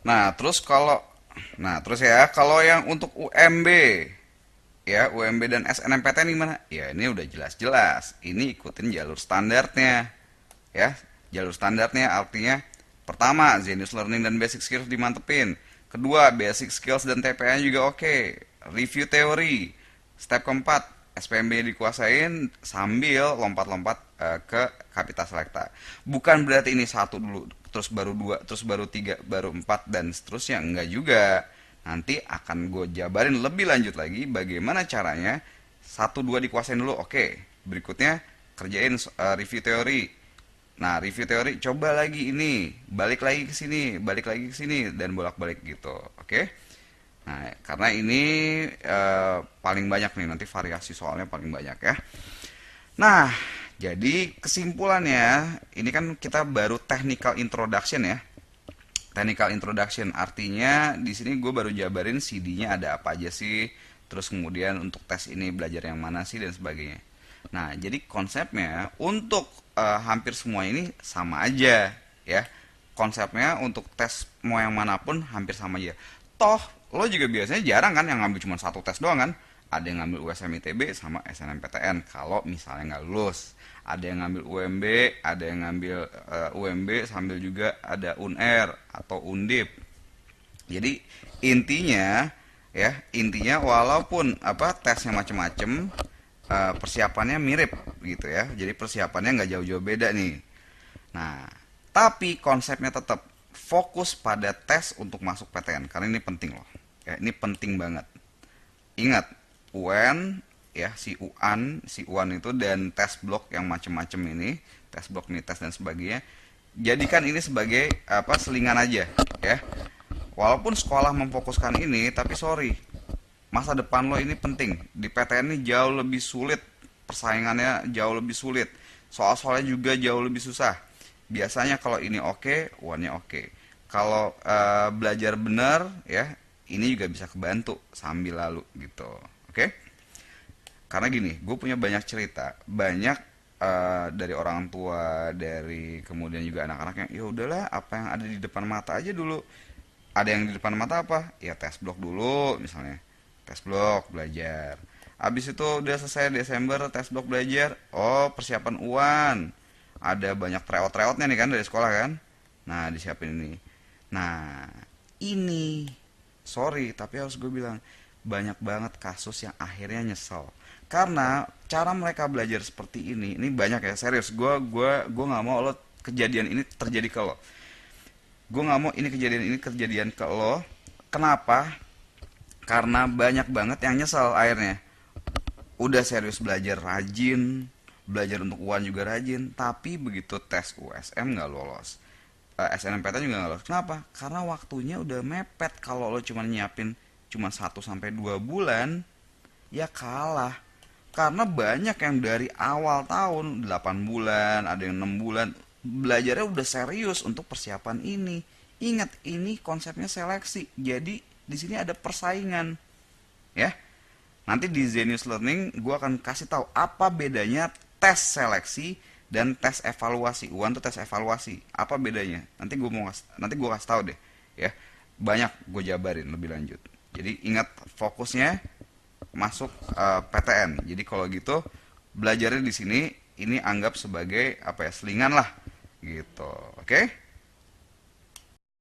Terus ya, kalau yang untuk UMB, ya UMB dan SNMPTN gimana? Ya ini udah jelas-jelas. Ini ikutin jalur standarnya, ya. Jalur standarnya artinya pertama, Zenius Learning dan Basic Skills dimantepin. Kedua, Basic Skills dan TPA juga oke. Review teori. Step keempat, SPMB dikuasain sambil lompat-lompat ke Kapita Selekta. Bukan berarti ini satu dulu, terus baru dua, terus baru tiga, baru empat, dan seterusnya. Enggak juga. Nanti akan gue jabarin lebih lanjut lagi bagaimana caranya satu dua dikuasain dulu. Oke, berikutnya kerjain review teori. Nah, review teori coba lagi ini, balik lagi ke sini, balik lagi ke sini, dan bolak-balik gitu. Oke? Nah, karena ini paling banyak nih, nanti variasi soalnya paling banyak ya. Nah, jadi kesimpulannya, ini kan kita baru technical introduction ya. Technical introduction artinya di sini gue baru jabarin CD-nya ada apa aja sih, terus kemudian untuk tes ini belajar yang mana sih dan sebagainya. Nah, jadi konsepnya untuk hampir semua ini sama aja ya. Konsepnya untuk tes mau yang manapun hampir sama aja. Toh, lo juga biasanya jarang kan yang ngambil cuma satu tes doang kan? Ada yang ngambil USM ITB sama SNMPTN kalau misalnya nggak lulus. Ada yang ngambil UMB, ada yang ngambil UMB sambil juga ada UNR atau Undip. Jadi intinya walaupun apa tesnya macem-macem, persiapannya mirip gitu ya. Jadi persiapannya nggak jauh-jauh beda nih. Nah, tapi konsepnya tetap fokus pada tes untuk masuk PTN karena ini penting loh. Ya, ini penting banget. Ingat, UN ya si UAN itu dan tes blok yang macem-macem ini, tes blok nih tes dan sebagainya. Jadikan ini sebagai apa selingan aja ya. Walaupun sekolah memfokuskan ini, tapi sorry, masa depan lo ini penting. Di PTN ini jauh lebih sulit, persaingannya jauh lebih sulit. Soal-soalnya juga jauh lebih susah. Biasanya kalau ini oke, uannya oke. Kalau belajar bener ya, ini juga bisa kebantu sambil lalu gitu. Oke? Karena gini, gue punya banyak cerita, banyak dari orang tua, dari kemudian juga anak-anak yang ya udahlah apa yang ada di depan mata aja dulu. Ada yang di depan mata apa? Ya tes blok dulu misalnya. Tes blok belajar. Habis itu udah selesai Desember tes blok belajar. Oh, persiapan UAN. Ada banyak tryout-tryoutnya nih kan dari sekolah kan. Nah, disiapin ini. Nah, ini sorry tapi harus gue bilang banyak banget kasus yang akhirnya nyesel karena cara mereka belajar seperti ini banyak ya serius gue nggak mau lo kejadian ini terjadi ke lo. Gue nggak mau ini kejadian ke lo. Kenapa? Karena banyak banget yang nyesel akhirnya. Udah serius belajar rajin, belajar untuk UAN juga rajin, tapi begitu tes USM nggak lolos. SNMPTN juga nggak lolos. Kenapa? Karena waktunya udah mepet. Kalau lo cuma nyiapin cuma 1 sampai 2 bulan, ya kalah. Karena banyak yang dari awal tahun 8 bulan, ada yang 6 bulan belajarnya udah serius untuk persiapan ini. Ingat, ini konsepnya seleksi. Jadi di sini ada persaingan, ya. Nanti di Zenius Learning gue akan kasih tahu apa bedanya tes seleksi dan tes evaluasi. UAN tuh tes evaluasi. Apa bedanya? Nanti gue kasih tahu deh, ya. Banyak gue jabarin lebih lanjut. Jadi ingat fokusnya masuk PTN. Jadi kalau gitu belajarnya di sini ini anggap sebagai apa ya selingan lah gitu. Oke?